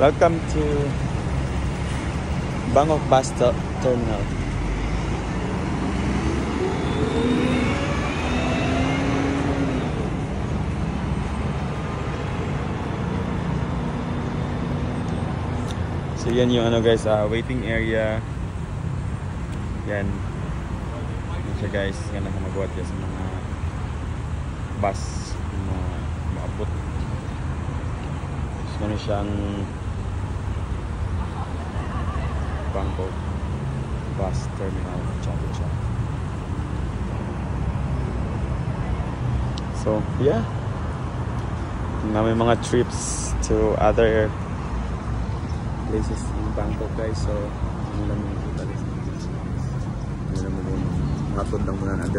Welcome to Bangkok Bus Terminal. So yan yung ano guys, waiting area. Yan. Yan siya guys, yan ang magawa dyan sa mga bus na maabot. So ano siyang Bangkok Bus Terminal Chatuchak. So yeah, may mga trips to other places in Bangkok guys. So ano lang yung kita guys, ano lang muna, matod lang muna na